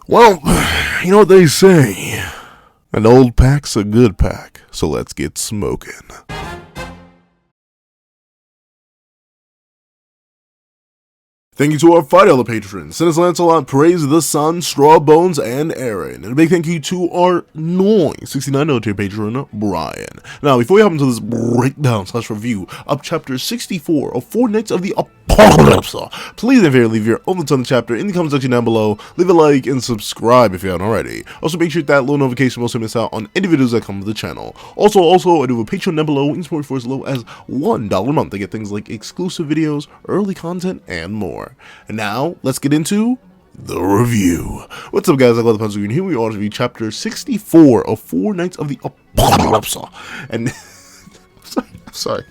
Well, you know what they say. An old pack's a good pack, so let's get smoking. Thank you to our fight other patrons, Sinus Lancelot, Praise the Sun, Strawbones, and Aaron. And a big thank you to our annoying 69 tier patron, Brian. Now, before we hop into this breakdown/review of chapter 64 of Four Knights of the Apocalypse, please and leave your own thoughts on the chapter in the comment section down below. Leave a like and subscribe if you haven't already. Also, make sure that little notification will so miss out on any videos that come to the channel. Also, I do a Patreon down below in support for as low as $1 a month to get things like exclusive videos, early content, and more. And now, let's get into the review. What's up, guys? I love the Pencil Green. Here we are to review chapter 64 of Four Knights of the Apocalypse. And sorry.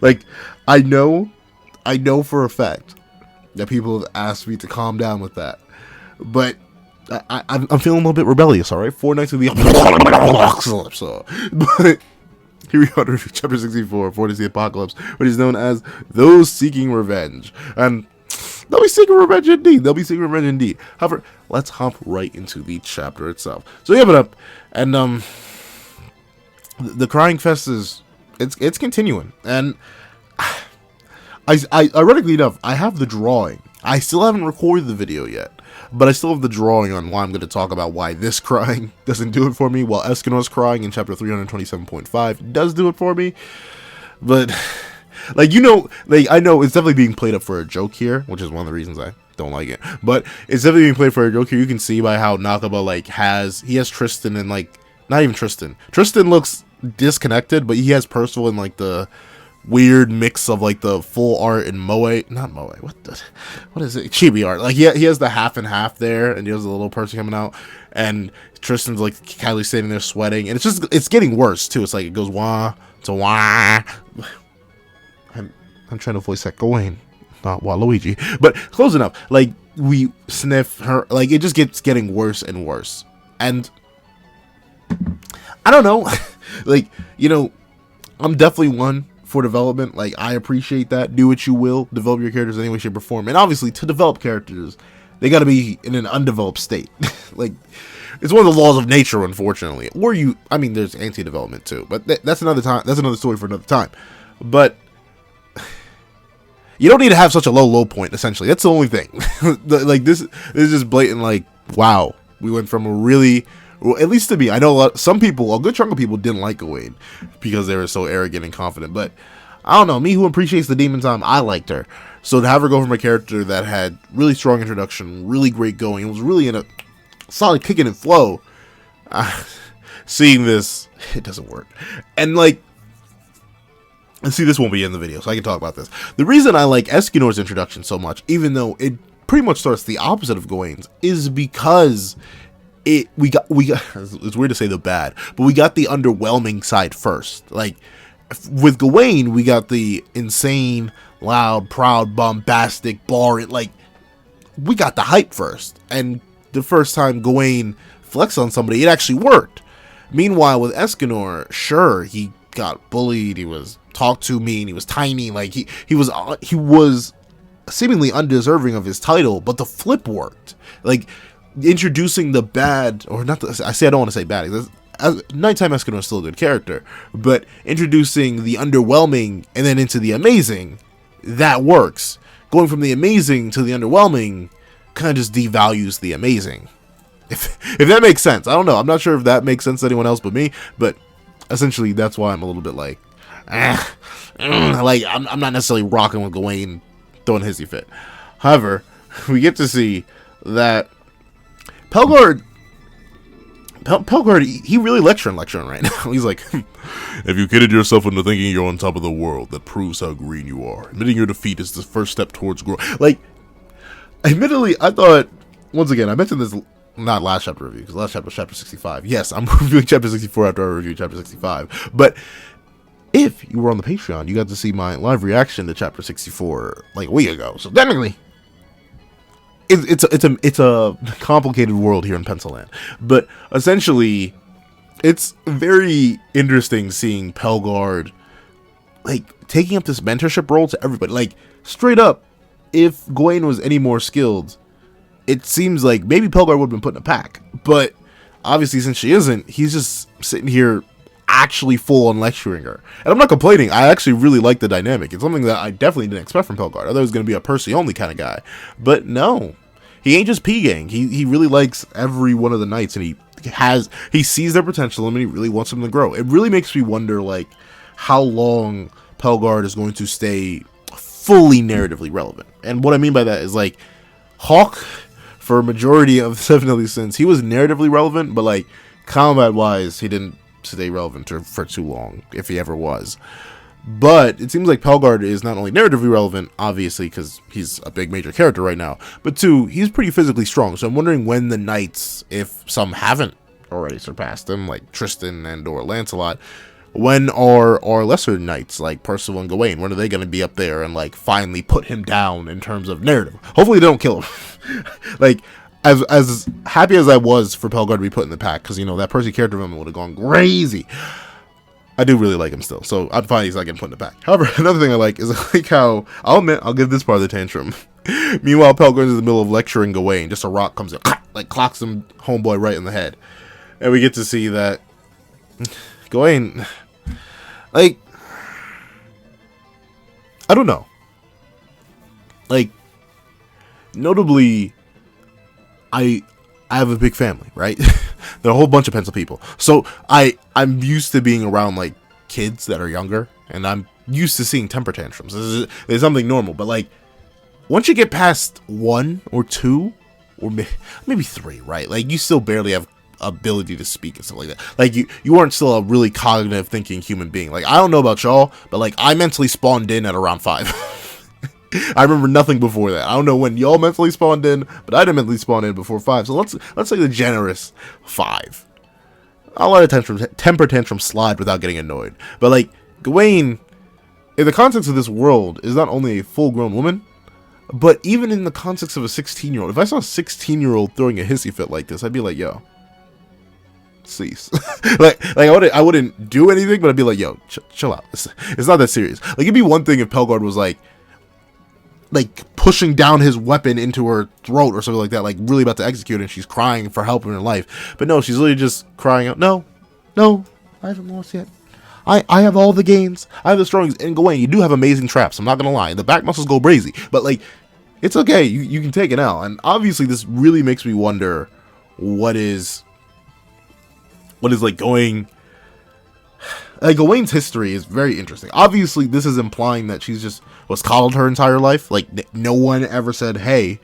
Like, I know for a fact that people have asked me to calm down with that, but I'm feeling a little bit rebellious. All right, Four Knights of the Apocalypse. But here we are to review chapter 64 of Four Knights of the Apocalypse, which is known as Those Seeking Revenge. And they'll be seeking revenge indeed. They'll be seeking revenge indeed. However, let's hop right into the chapter itself. So we have it up, and the crying fest it's continuing. And I ironically enough, I have the drawing. I still haven't recorded the video yet, but I still have the drawing on why I'm going to talk about why this crying doesn't do it for me, while Escanor's crying in chapter 327.5 does do it for me. But like, you know, like, I know it's definitely being played up for a joke here, which is one of the reasons I don't like it. But it's definitely being played for a joke here. You can see by how Nakaba, like, has Tristan and, like, not even Tristan. Tristan looks disconnected, but he has Percival in, like, the weird mix of, like, the full art and not Moe, what is it? Chibi art. Like, he has the half and half there, and he has a little person coming out, and Tristan's, like, casually sitting there sweating, and it's getting worse, too. It's like, it goes wah to wah. I'm trying to voice that Gawain, not Waluigi, but close enough. Like, we sniff her, like, it just gets getting worse and worse. And I don't know, like, you know, I'm definitely one for development. Like, I appreciate that. Do what you will, develop your characters in any way, shape, or form. And obviously, to develop characters, they got to be in an undeveloped state. Like, it's one of the laws of nature, unfortunately. Or there's anti-development too, but that's another time. That's another story for another time. But you don't need to have such a low point, essentially. That's the only thing. Like, this is just blatant, like, wow. We went from a really, well, at least to me, I know a good chunk of people didn't like Gawain because they were so arrogant and confident. But I don't know, me who appreciates the demon time, I liked her. So to have her go from a character that had really strong introduction, really great going, it was really in a solid kicking and flow, seeing this, it doesn't work. And, like, and see, this won't be in the video, so I can talk about this. The reason I like Escanor's introduction so much, even though it pretty much starts the opposite of Gawain's, is because we got it's weird to say the bad, but we got the underwhelming side first. Like, with Gawain, we got the insane, loud, proud, bombastic, like, we got the hype first. And the first time Gawain flexed on somebody, it actually worked. Meanwhile, with Escanor, sure, he got bullied, he was talked to mean, he was tiny, like, he was seemingly undeserving of his title, but the flip worked. Like, introducing the bad, or not, I don't want to say bad, Nighttime Escanor is still a good character, but introducing the underwhelming and then into the amazing, that works. Going from the amazing to the underwhelming kind of just devalues the amazing. If that makes sense. I don't know. I'm not sure if that makes sense to anyone else but me, but essentially that's why I'm a little bit like, like, I'm not necessarily rocking with Gawain throwing a hissy fit. However, we get to see that Pellgard, he really lecturing right now. He's like, if you kidded yourself into thinking you're on top of the world, that proves how green you are. Admitting your defeat is the first step towards growth. Like, admittedly, I thought, once again, I mentioned this not last chapter review, because last chapter was chapter 65. Yes, I'm reviewing chapter 64 after I review chapter 65. But if you were on the Patreon, you got to see my live reaction to chapter 64 like a week ago. So technically, it's a complicated world here in Pennsylvania. But essentially, it's very interesting seeing Pellgard, like, taking up this mentorship role to everybody. Like, straight up, if Gawain was any more skilled, it seems like maybe Pellgard would have been put in a pack, but obviously since she isn't, he's just sitting here actually full on lecturing her. And I'm not complaining. I actually really like the dynamic. It's something that I definitely didn't expect from Pellgard. I thought he was going to be a Percy only kind of guy, but no, he ain't just P-gang. He really likes every one of the knights, and he sees their potential in them, and he really wants them to grow. It really makes me wonder, like, how long Pellgard is going to stay fully narratively relevant. And what I mean by that is, like, Hawk, for a majority of Seven Deadly Sins, he was narratively relevant, but, like, combat-wise, he didn't stay relevant for too long, if he ever was. But it seems like Pellgard is not only narratively relevant, obviously, because he's a big major character right now, but two, he's pretty physically strong. So I'm wondering when the knights, if some haven't already surpassed him, like Tristan and or Lancelot, when are our lesser knights like Percival and Gawain, when are they going to be up there and like finally put him down in terms of narrative? Hopefully they don't kill him. Like, as happy as I was for Pellgard to be put in the pack, because, you know, that Percy character development would have gone crazy, I do really like him still, so I'm fine he's not getting put in the pack. However, another thing I like is like how, I'll admit, I'll give this part of the tantrum. Meanwhile, Pellgard's in the middle of lecturing Gawain, just a rock comes in, like clocks him, homeboy, right in the head. And we get to see that Gawain, like, I don't know. Like, notably, I have a big family, right? There are a whole bunch of pencil people. So I'm used to being around like kids that are younger, and I'm used to seeing temper tantrums. It's something normal. But like, once you get past 1 or 2 or maybe 3, right? Like, you still barely have ability to speak and stuff like that. Like, you aren't still a really cognitive thinking human being. Like, I don't know about y'all, but like, I mentally spawned in at around 5. I remember nothing before that. I don't know when y'all mentally spawned in, but I didn't mentally spawn in before 5. So let's say the generous 5. I'll let a temper tantrum slide without getting annoyed. But like, Gawain, in the context of this world, is not only a full-grown woman, but even in the context of a 16-year-old. If I saw a 16-year-old throwing a hissy fit like this, I'd be like, yo, cease. like I wouldn't do anything, but I'd be like, yo, chill out. It's not that serious. Like, it'd be one thing if Pellgard was like pushing down his weapon into her throat or something like that, like really about to execute, and she's crying for help in her life. But no, she's literally just crying out, no, I haven't lost yet. I have all the gains. I have the strongest. And Gawain, you do have amazing traps. I'm not gonna lie. The back muscles go crazy, but like, it's okay. You can take it out. And obviously, this really makes me wonder what is like going. Like, Gawain's history is very interesting. Obviously, this is implying that she's just was coddled her entire life. Like, no one ever said, hey,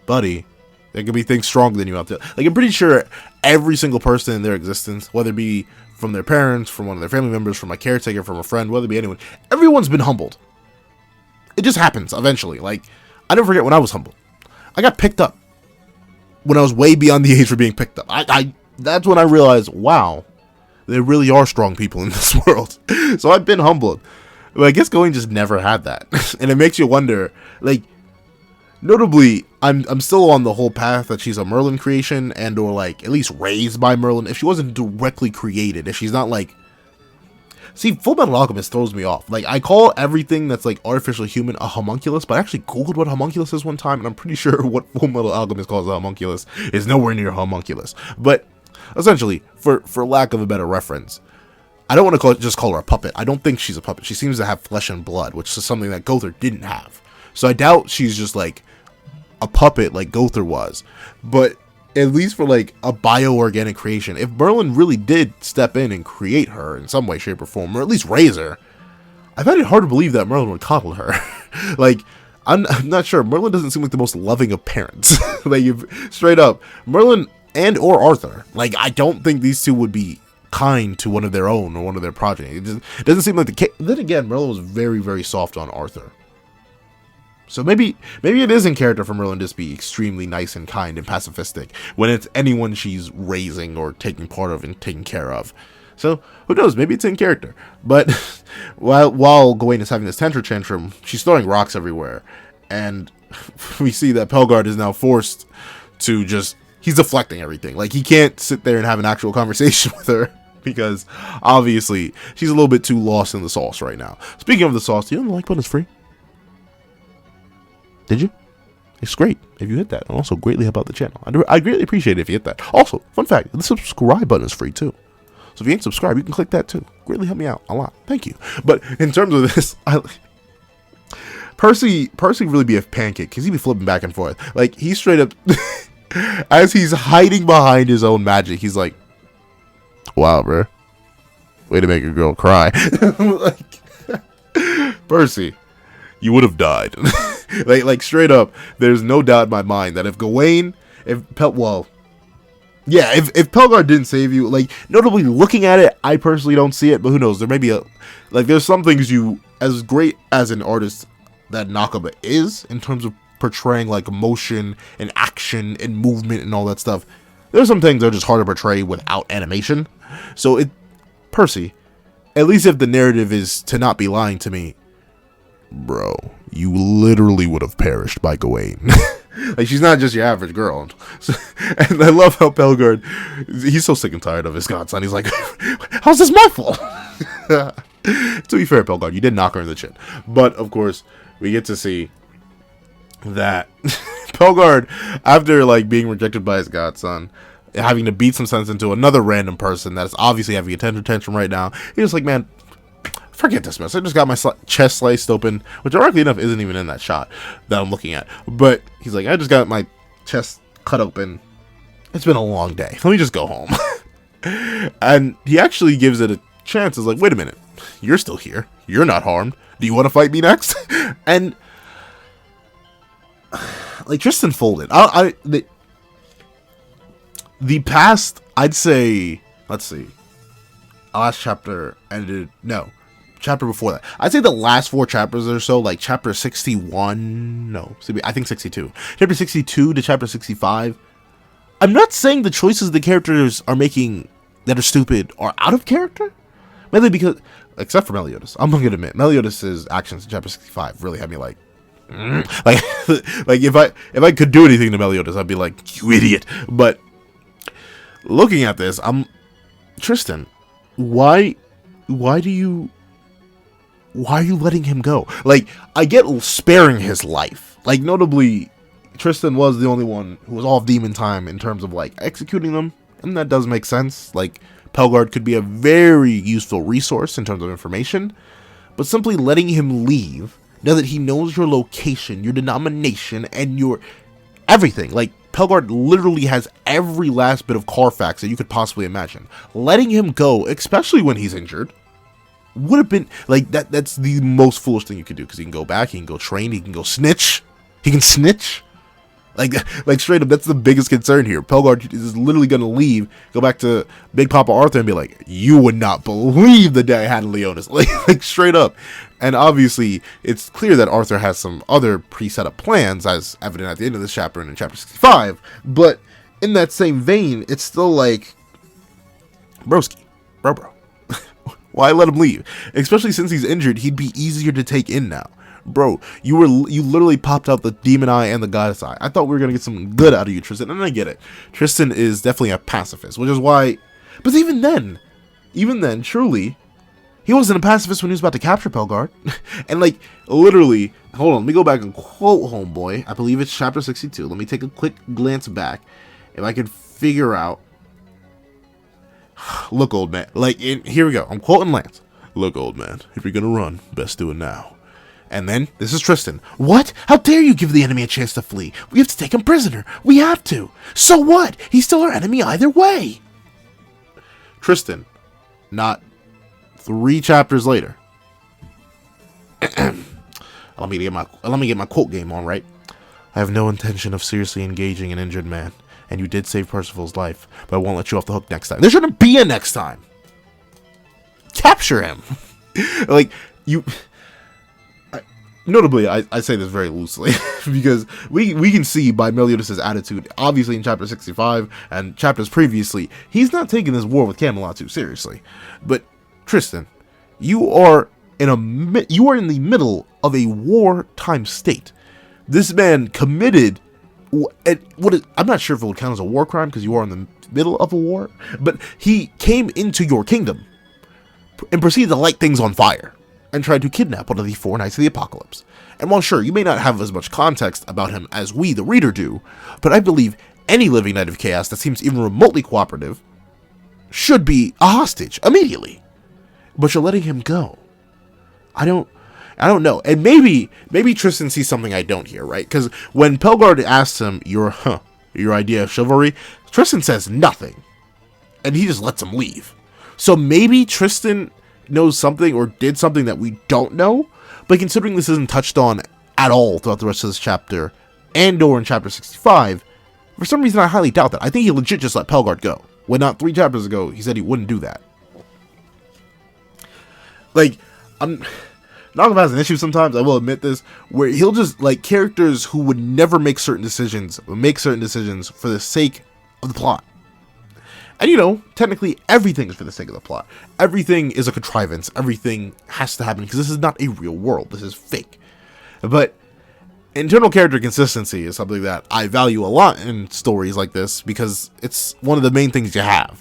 buddy, there could be things stronger than you out there. Like, I'm pretty sure every single person in their existence, whether it be from their parents, from one of their family members, from a caretaker, from a friend, whether it be anyone, everyone's been humbled. It just happens eventually. Like, I never forget when I was humbled. I got picked up when I was way beyond the age for being picked up. That's when I realized, wow, there really are strong people in this world. So I've been humbled. But I guess Gawain just never had that. And it makes you wonder, like, notably, I'm still on the whole path that she's a Merlin creation, and or like at least raised by Merlin. If she wasn't directly created, if she's not like, see, Full Metal Alchemist throws me off. Like, I call everything that's like artificial human a homunculus, but I actually googled what homunculus is one time, and I'm pretty sure what Full Metal Alchemist calls a homunculus is nowhere near homunculus. But essentially, for lack of a better reference, I don't want to just call her a puppet. I don't think she's a puppet. She seems to have flesh and blood, which is something that Gowther didn't have. So I doubt she's just like a puppet like Gowther was. But at least for like a bio-organic creation, if Merlin really did step in and create her in some way, shape, or form, or at least raise her, I find it hard to believe that Merlin would coddle her. Like, I'm not sure. Merlin doesn't seem like the most loving of parents. Like, straight up, Merlin and or Arthur, like, I don't think these two would be kind to one of their own or one of their progeny. It doesn't seem like the case. Then again, Merlin was very, very soft on Arthur. So maybe it is in character for Merlin to just be extremely nice and kind and pacifistic when it's anyone she's raising or taking part of and taking care of. So who knows? Maybe it's in character. But while Gawain is having this temper tantrum, she's throwing rocks everywhere, and we see that Pellgard is now forced to just. He's deflecting everything. Like, he can't sit there and have an actual conversation with her because obviously she's a little bit too lost in the sauce right now. Speaking of the sauce, do you know the like button is free? Did you? it's great if you hit that. And also greatly help out the channel. I greatly appreciate it if you hit that. Also, fun fact, the subscribe button is free too. So if you ain't subscribed, you can click that too. Greatly help me out a lot. Thank you. But in terms of this, Percy really be a pancake because he be flipping back and forth. Like, he straight up, as he's hiding behind his own magic, he's like, wow, bro. Way to make a girl cry. Like, Percy, you would have died. like straight up, there's no doubt in my mind that if Gawain, if Pellgard didn't save you, like, notably looking at it, I personally don't see it, but who knows, there may be there's some things you, as great as an artist that Nakaba is, in terms of portraying, like, emotion, and action, and movement, and all that stuff, there's some things that are just hard to portray without animation, so Percy, at least if the narrative is to not be lying to me, bro, you literally would have perished by Gawain. Like, she's not just your average girl. And I love how Pellgard, he's so sick and tired of his godson. He's like, how's this my fault? To be fair, Pellgard, you did knock her in the chin. But, of course, we get to see that Pellgard, after, like, being rejected by his godson, having to beat some sense into another random person that's obviously having a temper tantrum right now, he's just like, man, forget this mess. I just got my chest sliced open, which ironically enough isn't even in that shot that I'm looking at. But he's like, I just got my chest cut open. It's been a long day. Let me just go home. And he actually gives it a chance. It's like, wait a minute. You're still here. You're not harmed. Do you want to fight me next? And like, Tristan folded. The past, I'd say, let's see. Last chapter ended, no. Chapter before that, I'd say the last 4 chapters or so, like chapter 61, no, I think 62, chapter 62 to chapter 65, I'm not saying the choices the characters are making that are stupid are out of character, mainly because, except for Meliodas, I'm gonna admit, Meliodas' actions in chapter 65 really had me like, like if I could do anything to Meliodas, I'd be like, you idiot. But looking at this, Tristan, why are you letting him go? Like, I get sparing his life. Like, notably, Tristan was the only one who was all of demon time in terms of, like, executing them. And that does make sense. Like, Pellgard could be a very useful resource in terms of information. But simply letting him leave, now that he knows your location, your denomination, and your everything. Like, Pellgard literally has every last bit of Carfax that you could possibly imagine. Letting him go, especially when he's injured, would have been like that's the most foolish thing you could do, because he can go back, he can go train, he can go snitch, he can snitch, like straight up. That's the biggest concern here. Pellgard is literally gonna leave, go back to Big Papa Arthur and be like, you would not believe the day I had Leonis, like straight up. And obviously it's clear that Arthur has some other pre-set up plans, as evident at the end of this chapter and in chapter 65, but in that same vein, it's still like, broski, bro, why let him leave? Especially since he's injured, he'd be easier to take in now. Bro, you literally popped out the demon eye and the goddess eye. I thought we were going to get something good out of you, Tristan, and I get it. Tristan is definitely a pacifist, which is why, but even then, truly, he wasn't a pacifist when he was about to capture Pellgard. And like, literally, hold on, let me go back and quote Homeboy. I believe it's chapter 62. Let me take a quick glance back. If I could figure out, look, old man, like, here we go. I'm quoting Lance. Look, old man, if you're gonna run, best do it now. And then, this is Tristan. What? How dare you give the enemy a chance to flee? We have to take him prisoner. We have to. So what? He's still our enemy either way. Tristan, not 3 chapters later. Let me get my quote game on, right? I have no intention of seriously engaging an injured man. And you did save Percival's life, but I won't let you off the hook next time. There shouldn't be a next time. Capture him. Like, you... Notably, I say this very loosely, because we can see by Meliodas' attitude, obviously in chapter 65, and chapters previously, he's not taking this war with Camelot too seriously. But, Tristan, you are in the middle of a wartime state. This man committed... I'm not sure if it would count as a war crime because you are in the middle of a war, but he came into your kingdom and proceeded to light things on fire. and tried to kidnap one of the four Knights of the Apocalypse. And while sure, you may not have as much context about him as we, the reader, do, but I believe any living Knight of Chaos that seems even remotely cooperative should be a hostage immediately. But you're letting him go. I don't know. And maybe Tristan sees something I don't hear, right? Because when Pellgard asks him your idea of chivalry, Tristan says nothing. And he just lets him leave. So maybe Tristan knows something or did something that we don't know. But considering this isn't touched on at all throughout the rest of this chapter, and or in chapter 65, for some reason I highly doubt that. I think he legit just let Pellgard go. When not 3 chapters ago, he said he wouldn't do that. Like, Naga has an issue sometimes, I will admit this, where he'll just, like, characters who would never make certain decisions, for the sake of the plot. And, you know, technically everything is for the sake of the plot. Everything is a contrivance. Everything has to happen because this is not a real world. This is fake. But internal character consistency is something that I value a lot in stories like this because it's one of the main things you have.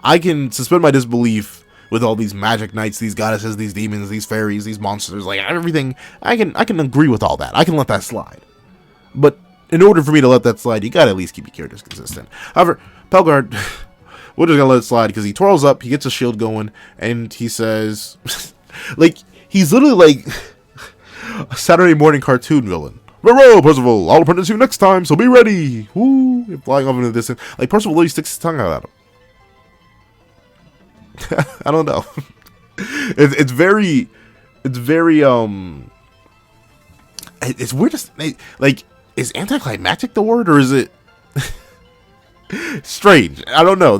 I can suspend my disbelief with all these magic knights, these goddesses, these demons, these fairies, these monsters, like everything. I can agree with all that. I can let that slide. But in order for me to let that slide, you gotta at least keep your characters consistent. However, Pellgard, we're just gonna let it slide because he twirls up, he gets a shield going, and he says, like, he's literally like a Saturday morning cartoon villain. Row, Percival, I'll apprentice you next time, so be ready. Woo! You're flying off into the distance. Like, Percival literally sticks his tongue out at him. I don't know. It's very it's weird to, like, is anticlimactic the word, or is it strange? I don't know.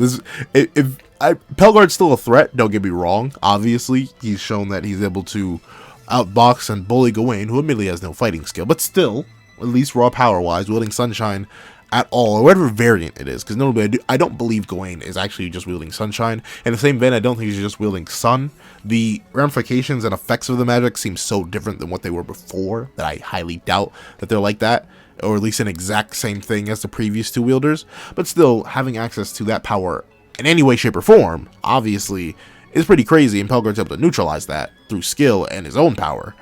Pellgard's still a threat, don't get me wrong. Obviously, he's shown that he's able to outbox and bully Gawain, who admittedly has no fighting skill, but still, at least raw power-wise, wielding Sunshine at all, or whatever variant it is, because notably, I don't believe Gawain is actually just wielding Sunshine. In the same vein, I don't think he's just wielding Sun. The ramifications and effects of the magic seem so different than what they were before that I highly doubt that they're like that, or at least an exact same thing as the previous 2 wielders. But still, having access to that power in any way, shape, or form, obviously, is pretty crazy, and Pellgard's able to neutralize that through skill and his own power.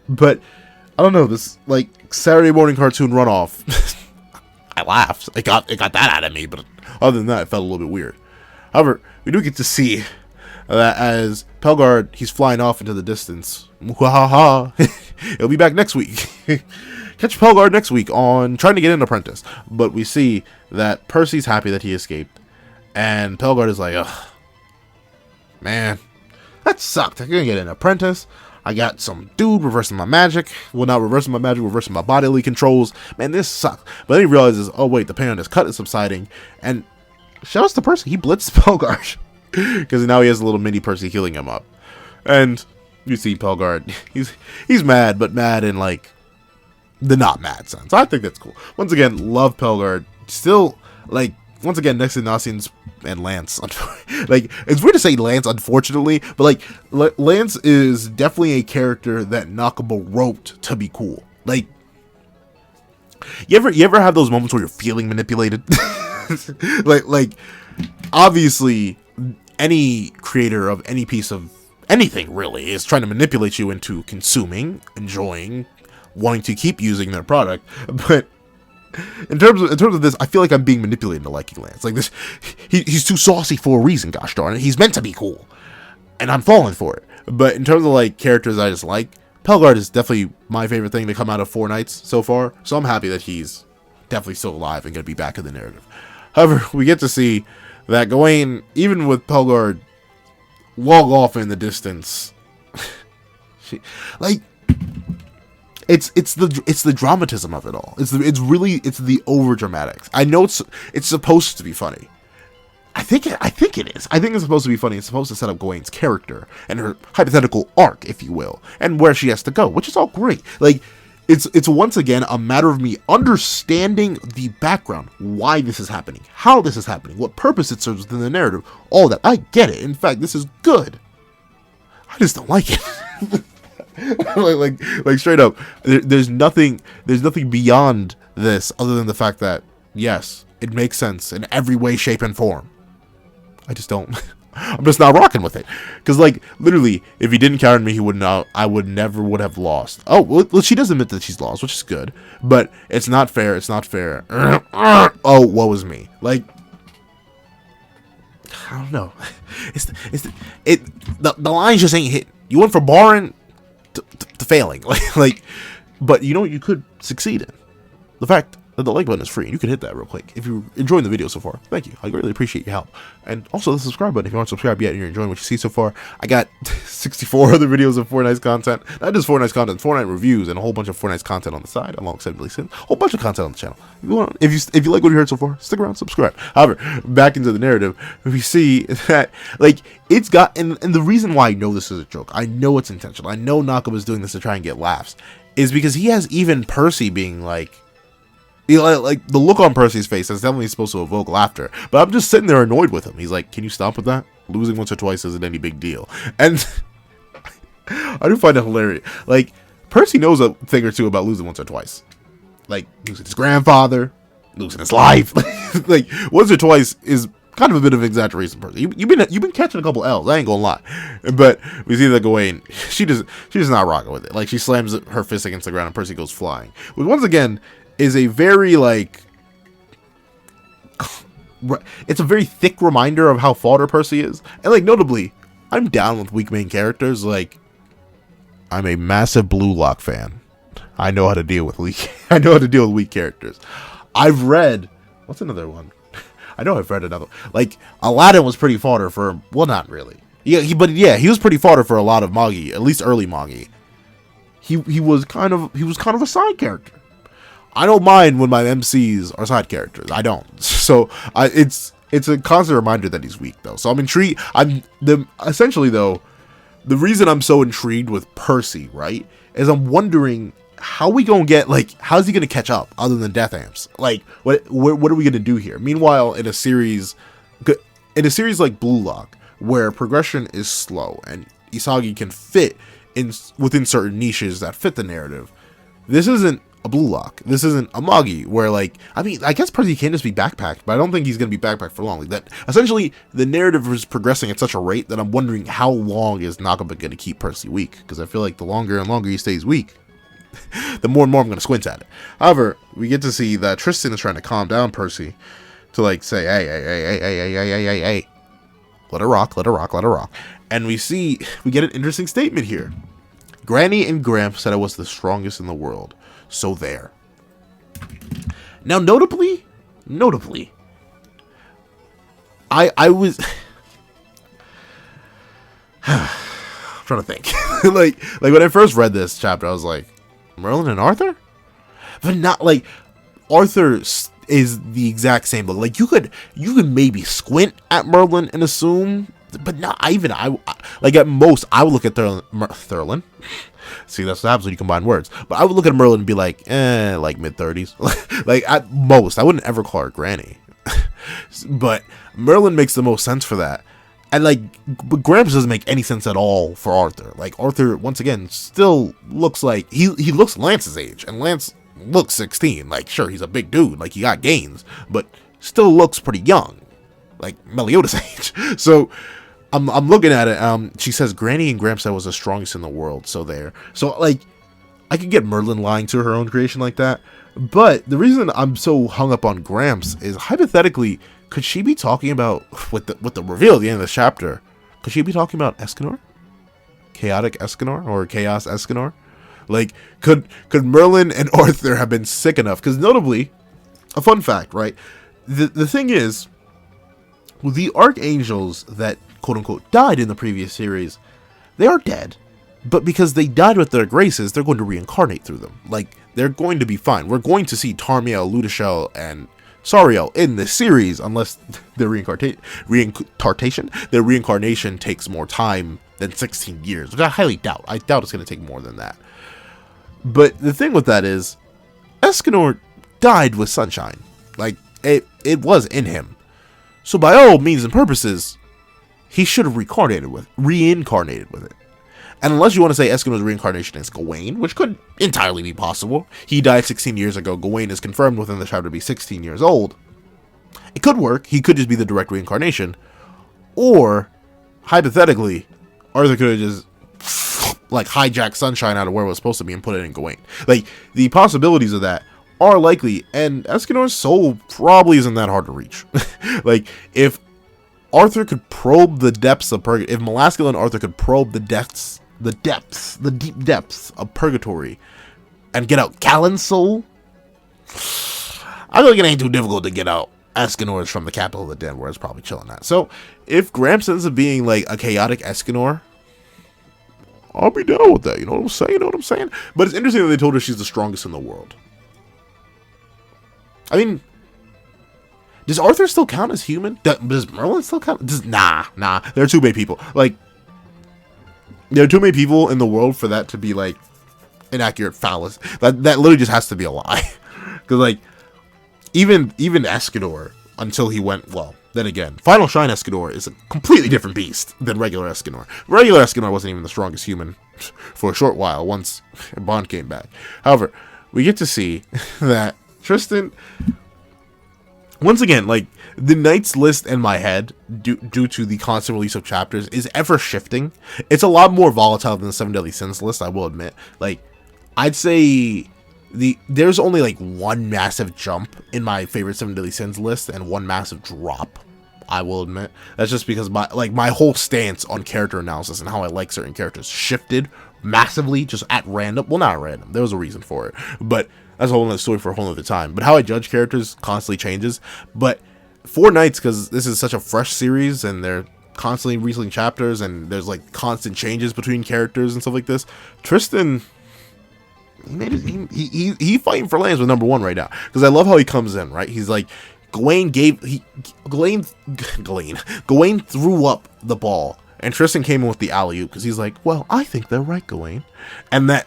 But, I don't know, this, like, Saturday morning cartoon runoff, I laughed. It got that out of me, but other than that, it felt a little bit weird. However, we do get to see that as Pellgard, he's flying off into the distance. He'll be back next week. Catch Pellgard next week on trying to get an apprentice. But we see that Percy's happy that he escaped, and Pellgard is like, ugh, man, that sucked. I couldn't get an apprentice. I got some dude reversing my magic. Well, not reversing my magic, reversing my bodily controls. Man, this sucks. But then he realizes, oh wait, the pain on his cut is subsiding. And shout out to Percy. He blitzed Pellgard. Because now he has a little mini Percy healing him up. And you see Pellgard. He's mad, but mad in, like, the not mad sense. I think that's cool. Once again, love Pellgard. Still, like, once again, next to Nasians and Lance. Like, it's weird to say Lance, unfortunately, but, like, Lance is definitely a character that Nakaba wrote to be cool. Like, you ever have those moments where you're feeling manipulated? like, obviously, any creator of any piece of anything, really, is trying to manipulate you into consuming, enjoying, wanting to keep using their product, but in terms of this, I feel like I'm being manipulated into liking Lance. Like, this, he's too saucy for a reason, gosh darn it. He's meant to be cool, and I'm falling for it. But in terms of, like, characters I just like, Pellgard is definitely my favorite thing to come out of Four Knights so far, so I'm happy that he's definitely still alive and going to be back in the narrative. However, we get to see that Gawain, even with Pellgard log off in the distance, like, it's the dramatism of it all. It's the over dramatics. I know it's supposed to be funny. I think it is. I think it's supposed to be funny. It's supposed to set up Gawain's character and her hypothetical arc, if you will, and where she has to go, which is all great. Like, it's once again a matter of me understanding the background, why this is happening, how this is happening, what purpose it serves within the narrative, all that. I get it. In fact, this is good. I just don't like it. like straight up, there's nothing beyond this other than the fact that, yes, it makes sense in every way, shape, and form. I just don't I'm just not rocking with it. Because, like, literally, if he didn't counter me, he would not. I would never would have lost. Oh, well, she does admit that she's lost, which is good. But it's not fair. It's not fair. Oh, woe is me. Like, I don't know. The lines just ain't hit. You went from barring to failing. Like, but you know what you could succeed in? The fact that the like button is free. You can hit that real quick. If you're enjoying the video so far, thank you. I really appreciate your help. And also the subscribe button if you aren't subscribed yet and you're enjoying what you see so far. I got 64 other videos of Fortnite's content. Not just Fortnite's content, Fortnite reviews, and a whole bunch of Fortnite's content on the side, alongside Seven Deadly Sins. A whole bunch of content on the channel. If you like what you heard so far, stick around, subscribe. However, back into the narrative, we see that, like, it's got, and the reason why I know this is a joke, I know it's intentional, I know Nakaba's doing this to try and get laughs, is because he has even Percy being like, like, the look on Percy's face is definitely supposed to evoke laughter, but I'm just sitting there annoyed with him. He's like, can you stop with that? Losing once or twice isn't any big deal. And I do find it hilarious. Like, Percy knows a thing or two about losing once or twice. Like, losing his grandfather, losing his life. Like, once or twice is kind of a bit of an exaggeration. Percy, you've been catching a couple L's, I ain't gonna lie. But we see that Gawain, she's not rocking with it. Like, she slams her fist against the ground and Percy goes flying. Which, once again, is a very, like, it's a very thick reminder of how fodder Percy is. And, like, notably, I'm down with weak main characters. Like, I'm a massive Blue Lock fan. I know how to deal with weak characters. I've read, what's another one? I know I've read another. Like, Aladdin was pretty fodder for, well, not really. Yeah, he was pretty fodder for a lot of Magi, at least early Magi. He was kind of a side character. I don't mind when my MCs are side characters. I don't. So it's a constant reminder that he's weak, though. So I'm intrigued. Essentially, though, the reason I'm so intrigued with Percy, right, is I'm wondering how we gonna get, like, how's he gonna catch up other than death amps? Like, what are we gonna do here? Meanwhile, in a series like Blue Lock, where progression is slow and Isagi can fit within certain niches that fit the narrative, this isn't a Blue Lock. This isn't a Magi where, like, I mean, I guess Percy can just be backpacked, but I don't think he's going to be backpacked for long. Like, that, essentially, the narrative is progressing at such a rate that I'm wondering how long is Nakaba going to keep Percy weak, because I feel like the longer and longer he stays weak, the more and more I'm going to squint at it. However, we get to see that Tristan is trying to calm down Percy to, like, say, hey, let her rock. And we get an interesting statement here. Granny and Gramps said I was the strongest in the world. So there. Now, notably, I was I'm trying to think. like when I first read this chapter, I was like, Merlin and Arthur? But not like Arthur is the exact same look. Like, you could maybe squint at Merlin and assume, but not even I like, at most I would look at Thurlin. See, that's what happens when you combine words. But I would look at Merlin and be like, like mid-30s. Like, at most, I wouldn't ever call her Granny. But Merlin makes the most sense for that. And, like, but Gramps doesn't make any sense at all for Arthur. Like, Arthur, once again, still looks like, he looks Lance's age. And Lance looks 16. Like, sure, he's a big dude. Like, he got gains. But still looks pretty young. Like, Meliodas' age. So I'm looking at it. She says Granny and Gramps said was the strongest in the world. So there. So, like, I could get Merlin lying to her own creation like that. But the reason I'm so hung up on Gramps is, hypothetically, could she be talking about, with the reveal at the end of the chapter, could she be talking about Escanor? Chaotic Escanor? Or Chaos Escanor? Like, could Merlin and Arthur have been sick enough? Because notably, a fun fact, right? The thing is, the archangels that quote-unquote died in the previous series, they are dead. But because they died with their graces, they're going to reincarnate through them. Like, they're going to be fine. We're going to see Tarmiel, Ludishel, and Sariel in this series, unless their reincarnation takes more time than 16 years, which I highly doubt. I doubt it's going to take more than that. But the thing with that is, Escanor died with sunshine. Like, it was in him. So by all means and purposes, he should have reincarnated with it. And unless you want to say Escanor's reincarnation is Gawain, which could entirely be possible. He died 16 years ago. Gawain is confirmed within the chapter to be 16 years old. It could work. He could just be the direct reincarnation. Or hypothetically, Arthur could have just like hijacked Sunshine out of where it was supposed to be and put it in Gawain. Like, the possibilities of that are likely, and Escanor's soul probably isn't that hard to reach. Like, if Arthur could probe the depths of purgatory, if Melascula and Arthur could probe the deep depths of purgatory and get out Callan's soul, I think it ain't too difficult to get out Escanor's from the capital of the den, where it's probably chilling at. So, if Gramps ends up being like a chaotic Escanor, I'll be down with that. You know what I'm saying? But it's interesting that they told her she's the strongest in the world. I mean, does Arthur still count as human? Does Merlin still count? Nah. There are too many people. Like, there are too many people in the world for that to be, like, inaccurate fallacy. That literally just has to be a lie. Because, like, even Escanor, until he went, well, then again, Final Shine Escanor is a completely different beast than regular Escanor. Regular Escanor wasn't even the strongest human for a short while once Bond came back. However, we get to see that Tristan, once again, like, the Knights list in my head, due to the constant release of chapters, is ever shifting. It's a lot more volatile than the Seven Deadly Sins list, I will admit. Like, I'd say there's only like one massive jump in my favorite Seven Deadly Sins list and one massive drop, I will admit. That's just because my whole stance on character analysis and how I like certain characters shifted massively just at random. Well, not at random. There was a reason for it, but that's a whole other story for a whole other time. But how I judge characters constantly changes. But Four Knights, because this is such a fresh series and they're constantly releasing chapters and there's like constant changes between characters and stuff like this, Tristan, he fighting for lands with #1 right now, because I love how he comes in, right? He's like, Gawain threw up the ball, and Tristan came in with the alley-oop, because he's like, well, I think they're right, Gawain. And that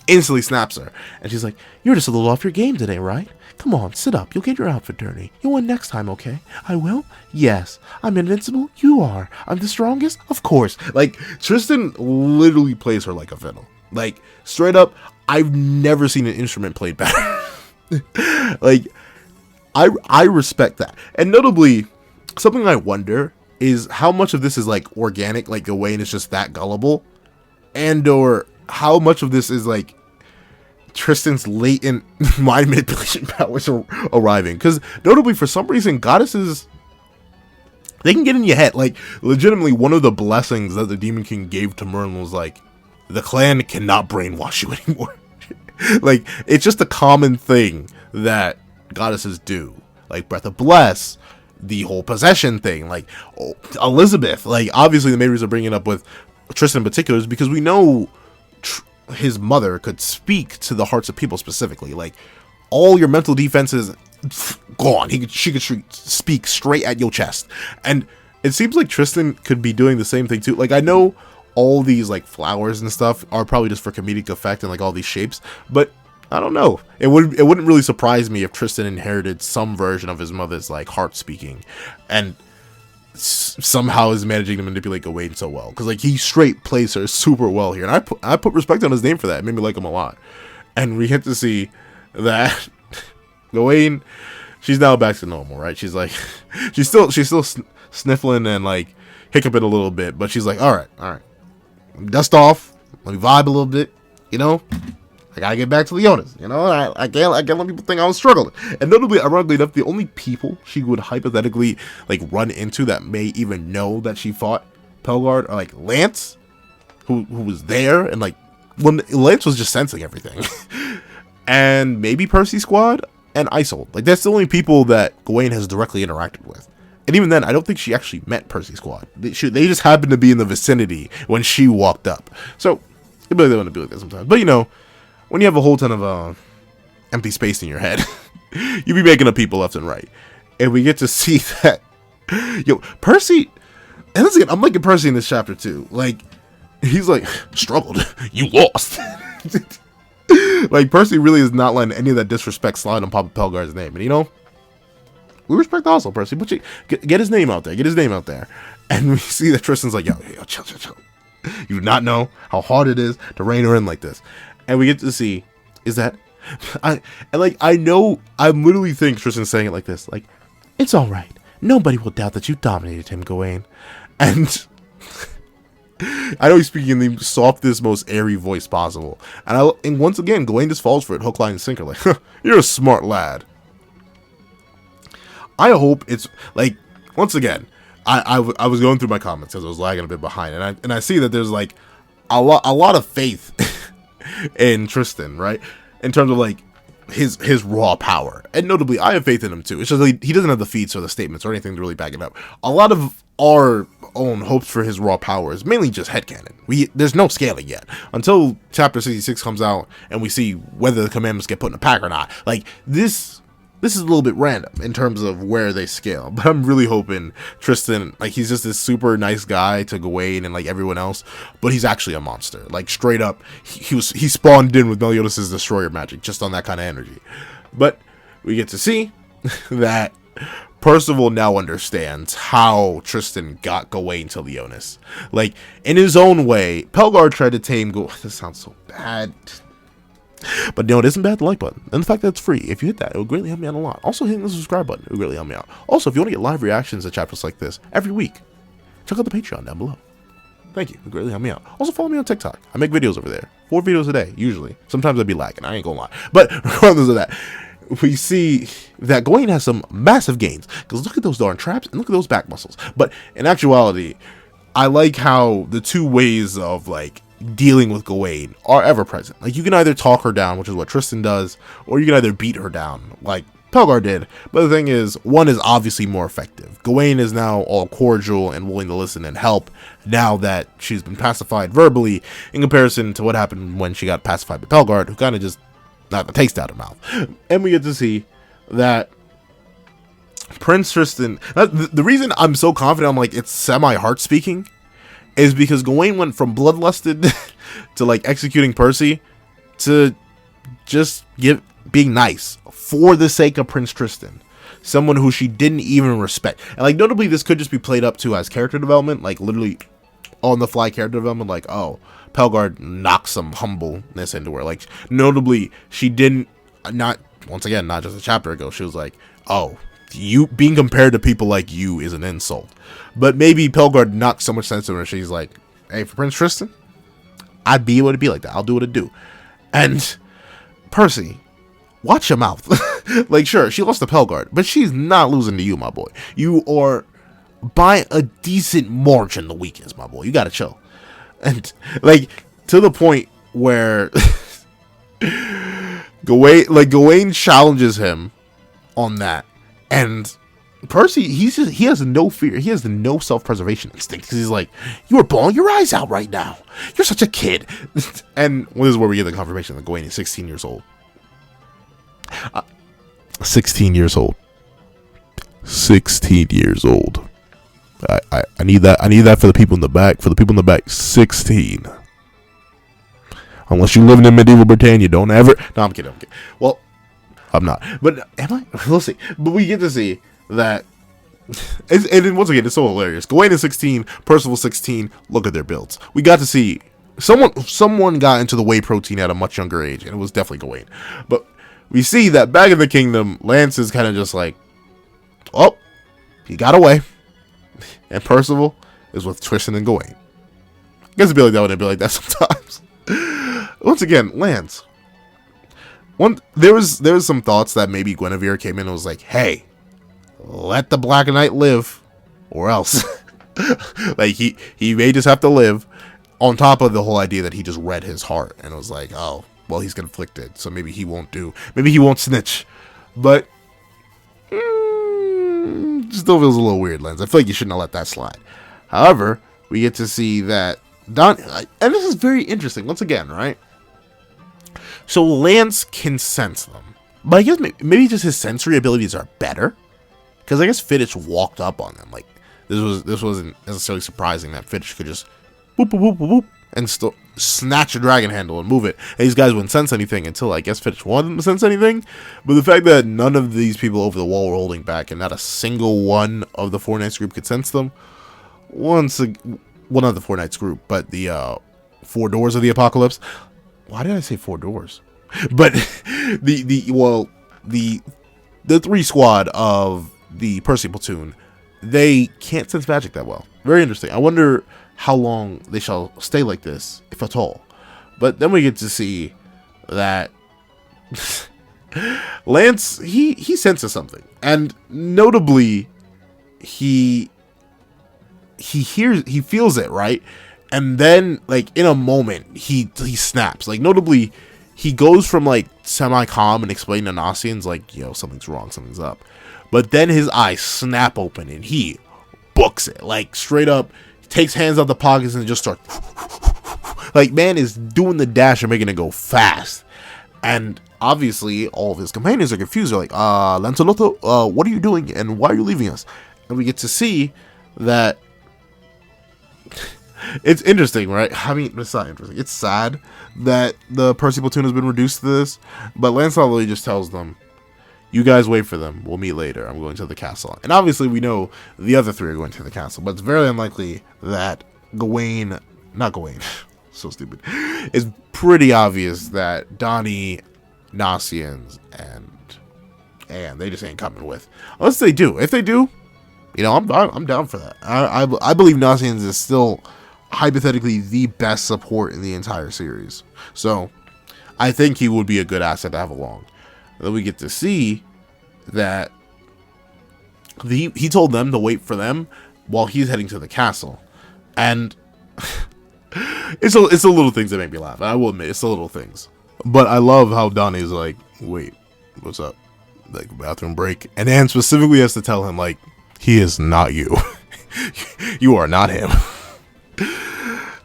instantly snaps her, and she's like, you're just a little off your game today, right? Come on, sit up, you'll get your outfit dirty. You'll win next time, okay? I will? Yes. I'm invincible? You are. I'm the strongest? Of course. Like, Tristan literally plays her like a fiddle. Like, straight up, I've never seen an instrument played better. Like, I respect that. And notably, something I wonder is how much of this is like organic, like Gawain is just that gullible, and or how much of this is like Tristan's latent mind manipulation powers are arriving. Because notably, for some reason, goddesses, they can get in your head. Like, legitimately, one of the blessings that the Demon King gave to Merlin was like, the clan cannot brainwash you anymore. Like, it's just a common thing that goddesses do. Like, Breath of Bless, the whole possession thing, like, Elizabeth. Like, obviously the main reason I'm bringing it up with Tristan in particular is because we know his mother could speak to the hearts of people specifically. Like, all your mental defenses gone. She could speak straight at your chest. And it seems like Tristan could be doing the same thing too. Like, I know all these like flowers and stuff are probably just for comedic effect and like all these shapes, but I don't know. It wouldn't really surprise me if Tristan inherited some version of his mother's like heart speaking, and somehow is managing to manipulate Gawain so well, because like he straight plays her super well here, and I put respect on his name for that. It made me like him a lot. And we get to see that Gawain, she's now back to normal, right? She's like, she's still sniffling and like hiccuping a little bit, but she's like, all right. Dust off, let me vibe a little bit, you know. I gotta get back to Leonis, you know. I can't let people think I was struggling. And notably, ironically enough, the only people she would hypothetically like run into that may even know that she fought Pellgard are like Lance, who was there, and like when Lance was just sensing everything, and maybe Percy Squad and Isolde. Like, that's the only people that Gawain has directly interacted with. And even then, I don't think she actually met Percy Squad. They just happened to be in the vicinity when she walked up. So, they want to be like that sometimes. But, you know, when you have a whole ton of empty space in your head, you be making up people left and right. And we get to see that, yo, Percy, and once again, I'm liking Percy in this chapter too. Like, he's like, struggled, you lost. Like, Percy really is not letting any of that disrespect slide on Papa Pellgard's name. And, you know, we respect also Percy, but get his name out there. Get his name out there. And we see that Tristan's like, yo, chill. You do not know how hard it is to rein her in like this. And we get to see is that I literally think Tristan's saying it like this, like, it's all right. Nobody will doubt that you dominated him, Gawain. And I know he's speaking in the softest, most airy voice possible. And once again, Gawain just falls for it, hook, line, and sinker. Like, you're a smart lad. I hope it's, like, once again, I was going through my comments because I was lagging a bit behind. And I see that there's, like, a lot of faith in Tristan, right? In terms of, like, his raw power. And notably, I have faith in him, too. It's just like, he doesn't have the feats or the statements or anything to really back it up. A lot of our own hopes for his raw power is mainly just headcanon. There's no scaling yet until chapter 66 comes out and we see whether the commandments get put in a pack or not. Like, this is a little bit random in terms of where they scale, but I'm really hoping Tristan, like, he's just this super nice guy to Gawain and like everyone else, but he's actually a monster. Like, straight up, he spawned in with Meliodas' destroyer magic just on that kind of energy. But we get to see that Percival now understands how Tristan got Gawain to Leonis. Like, in his own way, Pellgard tried to tame Gawain. This sounds so bad. But no, it isn't bad, the like button. And the fact that it's free, if you hit that, it would greatly help me out a lot. Also, hitting the subscribe button, it would greatly help me out. Also, if you want to get live reactions to chapters like this every week, check out the Patreon down below. Thank you, it would greatly help me out. Also, follow me on TikTok. I make videos over there. 4 videos a day, usually. Sometimes I'd be lagging, I ain't gonna lie. But regardless of that, we see that Gawain has some massive gains. Because look at those darn traps and look at those back muscles. But in actuality, I like how the two ways of, like, dealing with Gawain are ever present. Like, you can either talk her down, which is what Tristan does, or you can either beat her down, like Pellgard did. But the thing is, one is obviously more effective. Gawain is now all cordial and willing to listen and help now that she's been pacified verbally, in comparison to what happened when she got pacified by Pellgard, who kind of just knocked the taste out of her mouth. And we get to see that Prince Tristan, the reason I'm so confident I'm like it's semi-heart speaking is because Gawain went from bloodlusted to like executing Percy to just being nice for the sake of Prince Tristan, someone who she didn't even respect. And like, notably, this could just be played up to as character development, like literally on the fly character development, like, oh, Pellgard knocked some humbleness into her. Like, notably, she didn't, not once again, not just a chapter ago, she was like, oh, you being compared to people like you is an insult. But maybe Pellgard knocked so much sense into her, she's like, hey, for Prince Tristan, I'd be able to be like that. I'll do what I do. And Percy, watch your mouth. Like, sure, she lost to Pellgard, but she's not losing to you, my boy. You are by a decent margin the weakest, my boy. You gotta chill. And like, to the point where Gawain challenges him on that, and Percy, he has no fear. He has no self-preservation instinct, because he's like, you are bawling your eyes out right now. You're such a kid. And this is where we get the confirmation that Gawain is 16 years old. 16 years old. 16 years old. I need that. I need that for the people in the back. For the people in the back, 16. Unless you live in medieval Britannia, don't ever. No, I'm kidding. Well, I'm not. But am I? We'll see. But we get to see that. And once again, it's so hilarious. Gawain is 16. Percival 16. Look at their builds. We got to see someone got into the whey protein at a much younger age, and it was definitely Gawain. But we see that back in the kingdom, Lance is kind of just like, oh, he got away. And Percival is with Tristan and Gawain. I guess it'd be like that when it'd be like that sometimes. Once again, Lance. There was some thoughts that maybe Guinevere came in and was like, hey, let the Black Knight live, or else. Like, he may just have to live, on top of the whole idea that he just read his heart and was like, oh, well, he's conflicted, so maybe he won't snitch. But still feels a little weird, Lance. I feel like you shouldn't have let that slide. However, we get to see that Don, and this is very interesting once again, right? So Lance can sense them, but I guess maybe just his sensory abilities are better, because I guess Fittich walked up on them. Like, this wasn't necessarily surprising that Fittich could just boop boop boop boop boop and still snatch a dragon handle and move it. And these guys wouldn't sense anything until I guess Fittich wanted them to sense anything. But the fact that none of these people over the wall were holding back, and not a single one of the Four Knights group could sense them. Well, not the Four Knights group, but the Four Doors of the Apocalypse. Why did I say Four Doors? But the three squad of the Percy platoon, they can't sense magic that well. Very interesting. I wonder how long they shall stay like this, if at all. But then we get to see that Lance, he senses something, and notably, he feels it, right? And then, like, in a moment, he snaps. Like, notably, he goes from, like, semi-calm and explaining to Nasians, like, yo, something's wrong, something's up. But then his eyes snap open, and he books it. Like, straight up, takes hands out the pockets and just starts... Like, man is doing the dash and making it go fast. And obviously, all of his companions are confused. They're like, Lancelot, what are you doing, and why are you leaving us? And we get to see that... It's interesting, right? I mean, it's not interesting. It's sad that the Percy platoon has been reduced to this. But Lancelot literally just tells them, you guys wait for them. We'll meet later. I'm going to the castle. And obviously we know the other three are going to the castle. But it's very unlikely that Gawain... Not Gawain. So stupid. It's pretty obvious that Donnie, Nasians, and they just ain't coming with. Unless they do. If they do, you know, I'm down for that. I believe Nasians is still... hypothetically the best support in the entire series, so I think he would be a good asset to have along. Then we get to see that he told them to wait for them while he's heading to the castle, and it's the little things that make me laugh. I will admit, it's the little things, but I love how Donnie's like, wait, what's up? Like, bathroom break, and Anne specifically has to tell him, like, he is not you. You are not him.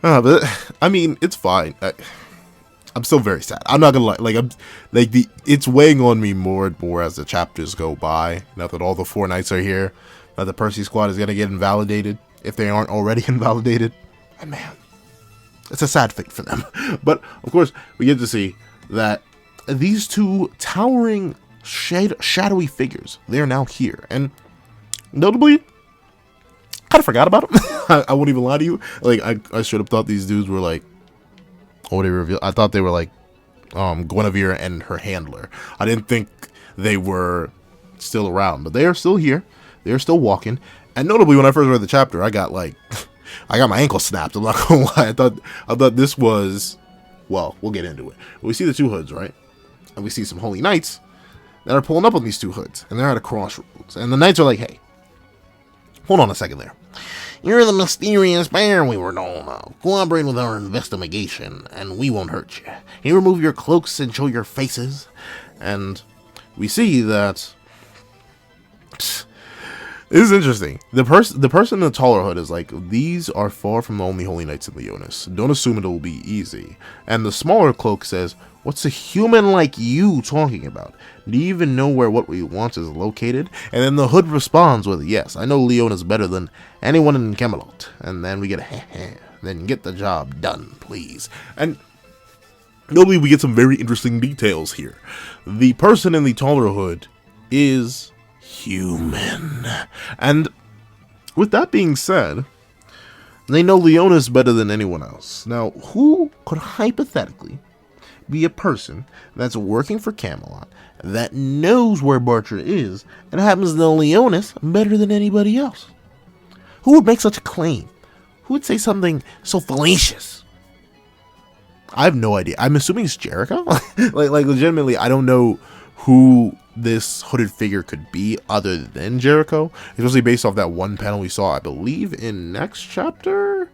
But I mean, it's fine. I'm still very sad. I'm not gonna lie. Like, it's weighing on me more and more as the chapters go by. Now that all the four knights are here, now the Percy squad is gonna get invalidated if they aren't already invalidated. And man, it's a sad fate for them. But of course, we get to see that these two towering, shadowy figures, they are now here, and notably, kind of forgot about them. I won't even lie to you. Like, I should have thought these dudes were like, what they reveal. I thought they were like Guinevere and her handler. I didn't think they were still around, but they are still here. They are still walking. And notably, when I first read the chapter, I got my ankle snapped. I'm not gonna lie. I thought this was, well, we'll get into it. We see the two hoods, right? And we see some holy knights that are pulling up on these two hoods, and they're at a crossroads. And the knights are like, hey, hold on a second there. You're the mysterious bear we were known of. Cooperate with our investigation, and we won't hurt you. You remove your cloaks and show your faces. And we see that... This is interesting. The person in the taller hood is like, these are far from the only holy knights in Leonis. Don't assume it will be easy. And the smaller cloak says, what's a human like you talking about? Do you even know where what we want is located? And then the hood responds with, yes, I know Leonis better than anyone in Camelot. And then we get a heh. Then get the job done, please. And notably, we get some very interesting details here. The person in the taller hood is human. And with that being said, they know Leonis better than anyone else. Now, who could hypothetically be a person that's working for Camelot that knows where Bartra is and happens to know Leonis better than anybody else? Who would make such a claim? Who would say something so fallacious? I have no idea. I'm assuming it's Jericho. like legitimately, I don't know who this hooded figure could be other than Jericho, especially based off that one panel we saw, I believe, in next chapter.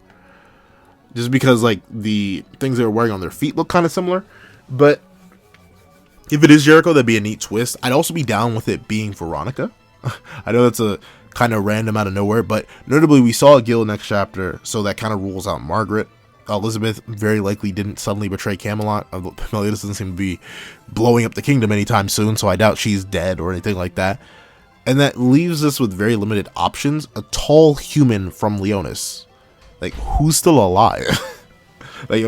Just because, like, the things they were wearing on their feet look kind of similar. But if it is Jericho, that'd be a neat twist. I'd also be down with it being Veronica. I know that's a kind of random out of nowhere, but notably we saw a Gil next chapter, so that kind of rules out Margaret. Elizabeth very likely didn't suddenly betray Camelot. Meliodas doesn't seem to be blowing up the kingdom anytime soon, so I doubt she's dead or anything like that. And that leaves us with very limited options. A tall human from Leonis. Like, who's still alive? Like,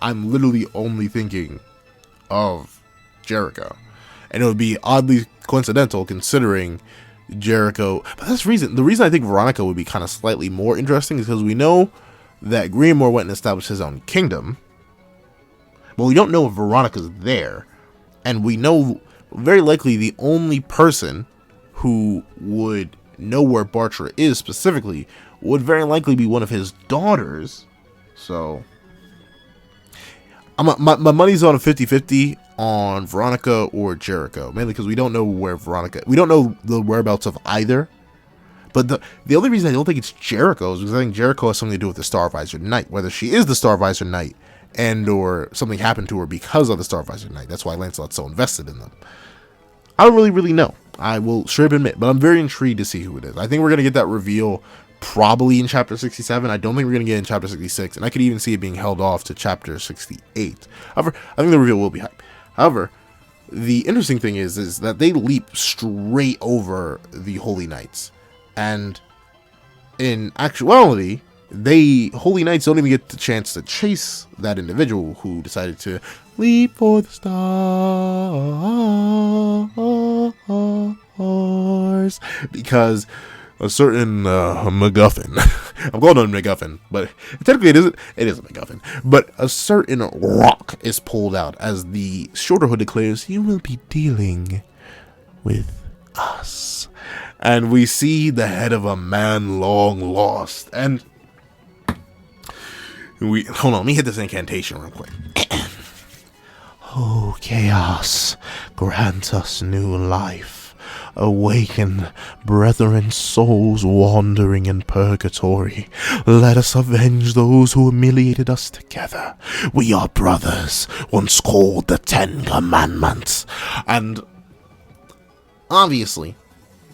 I'm literally only thinking of Jericho. And it would be oddly coincidental considering Jericho. But that's the reason I think Veronica would be kind of slightly more interesting is because we know that Greenmore went and established his own kingdom. But we don't know if Veronica's there. And we know very likely the only person who would know where Bartra is specifically, would very likely be one of his daughters. So my money's on a 50-50 on Veronica or Jericho, mainly because we don't know where we don't know the whereabouts of either. But the only reason I don't think it's Jericho is because I think Jericho has something to do with the Starvisor Knight, whether she is the Starvisor Knight and or something happened to her because of the Starvisor Knight. That's why Lancelot's so invested in them. I don't really know. I will straight up admit, but I'm very intrigued to see who it is. I think we're going to get that reveal probably in chapter 67. I don't think we're going to get it in chapter 66, and I could even see it being held off to chapter 68. However, I think the reveal will be hype. However, the interesting thing is that they leap straight over the Holy Knights. And in actuality, Holy Knights don't even get the chance to chase that individual who decided to leap for the stars, because a certain MacGuffin, I'm calling him MacGuffin, but technically it is a MacGuffin, but a certain rock is pulled out as the Shorterhood declares, "You will be dealing with us." And we see the head of a man long lost. And hold on, let me hit this incantation real quick. Oh, chaos, grant us new life. Awaken, brethren souls wandering in purgatory. Let us avenge those who humiliated us together. We are brothers, once called the 10 Commandments. And obviously,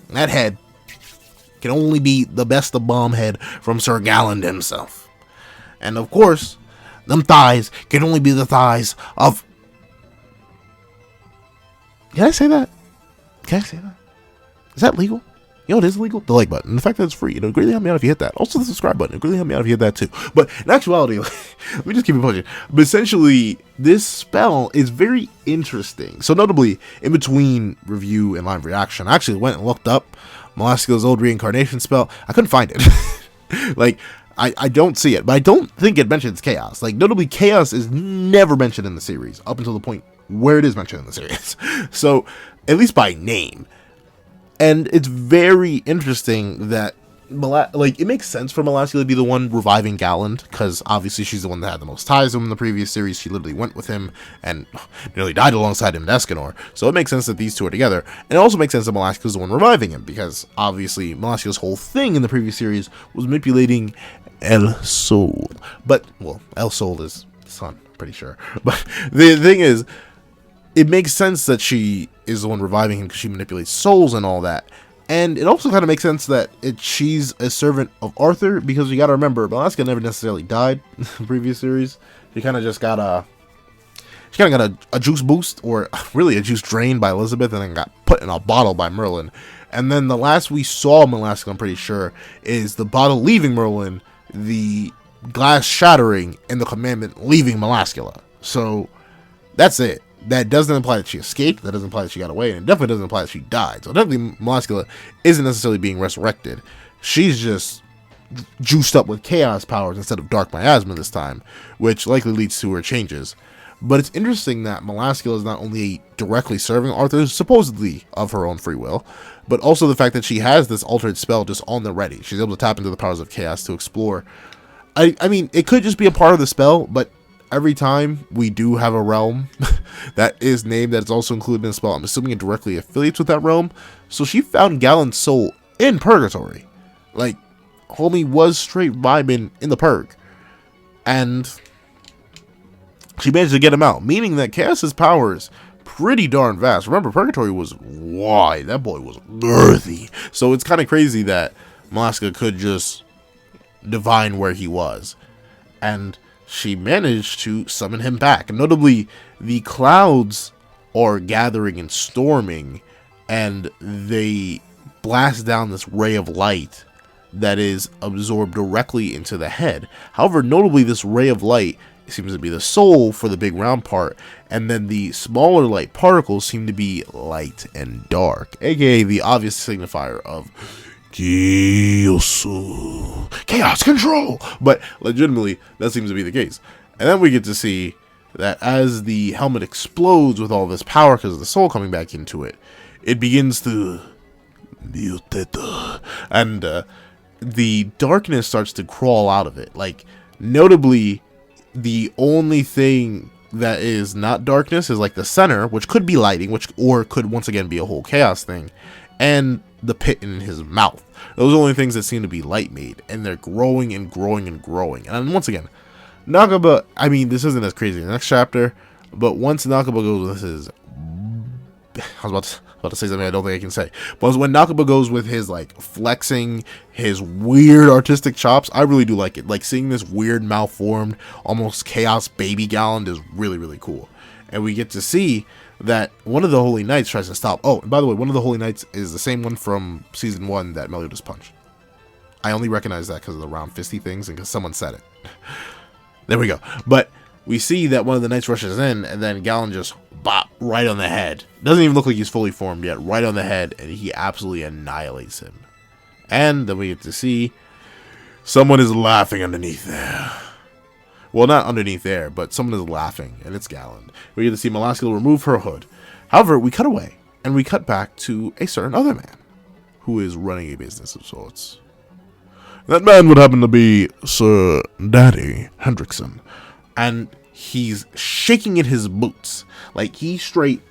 that head can only be the best of bomb head from Sir Galland himself. And of course, them thighs can only be the thighs of... Can I say that? Can I say that? Is that legal? You know, it is legal. The like button. And the fact that it's free. It would greatly help me out if you hit that. Also the subscribe button. It would greatly help me out if you hit that too. But in actuality, let me just keep it pushing. But essentially, this spell is very interesting. So notably, in between review and live reaction, I actually went and looked up Molaskiel's old reincarnation spell. I couldn't find it. Like, I don't see it. But I don't think it mentions chaos. Like, notably, chaos is never mentioned in the series. Up until the point where it is mentioned in the series. So, at least by name. And it's very interesting that, it makes sense for Molaskiel to be the one reviving Galland, because obviously she's the one that had the most ties to him in the previous series. She literally went with him and nearly died alongside him in Escanor. So it makes sense that these two are together. And it also makes sense that Molaskiel's the one reviving him, because obviously Molaskiel's whole thing in the previous series was manipulating El Sol. But, well, El Sol is the son, pretty sure. But the thing is, it makes sense that she is the one reviving him because she manipulates souls and all that. And it also kind of makes sense that she's a servant of Arthur, because you got to remember, Molaskiel never necessarily died in the previous series. She kind of just got a juice boost, or really a juice drain by Elizabeth, and then got put in a bottle by Merlin. And then the last we saw Molaskiel, I'm pretty sure, is the bottle leaving Merlin, the glass shattering, and the commandment leaving Molaskiel. So that's it. That doesn't imply that she escaped. That doesn't imply that she got away. And it definitely doesn't imply that she died. So definitely Molaskiel isn't necessarily being resurrected. She's just juiced up with chaos powers instead of dark miasma this time, which likely leads to her changes. But it's interesting that Molaskiel is not only directly serving Arthur, supposedly of her own free will, but also the fact that she has this altered spell just on the ready. She's able to tap into the powers of chaos to explore. I mean, it could just be a part of the spell, but every time we do have a realm that is named that is also included in the spell, I'm assuming it directly affiliates with that realm. So she found Galland's soul in purgatory. Like, homie was straight vibing in the purg. And she managed to get him out, meaning that Chaos's powers pretty darn vast. Remember, purgatory was wide. That boy was girthy. So it's kind of crazy that Molaskiel could just divine where he was. And she managed to summon him back. And notably, the clouds are gathering and storming, and they blast down this ray of light that is absorbed directly into the head. However, notably, this ray of light seems to be the soul for the big round part, and then the smaller light particles seem to be light and dark, aka the obvious signifier of chaos control. But legitimately, that seems to be the case. And then we get to see that as the helmet explodes with all this power because of the soul coming back into it, it begins to muted, and the darkness starts to crawl out of it. Like, notably, the only thing that is not darkness is like the center, which could be lighting, or could once again be a whole chaos thing, and the pit in his mouth. Those are the only things that seem to be light made, and they're growing and growing and growing. And once again, Nakaba, I mean, this isn't as crazy in the next chapter, but once Nakaba goes with his, I was about to say something I don't think I can say, but when Nakaba goes with his, like, flexing his weird artistic chops, I really do like it. Like, seeing this weird malformed, almost chaos baby Galland is really, really cool. And we get to see that one of the Holy Knights tries to stop. Oh, and by the way, one of the Holy Knights is the same one from Season 1 that Meliodas punched. I only recognize that because of the round fisty things and because someone said it. There we go. But we see that one of the knights rushes in, and then Galland just bop right on the head. Doesn't even look like he's fully formed yet. Right on the head, and he absolutely annihilates him. And then we get to see someone is laughing underneath there. Well, not underneath there, but someone is laughing, and it's Galland. We get to see Melascula remove her hood. However, we cut away, and we cut back to a certain other man who is running a business of sorts. That man would happen to be Sir Daddy Hendrickson, and he's shaking in his boots. Like, he's straight,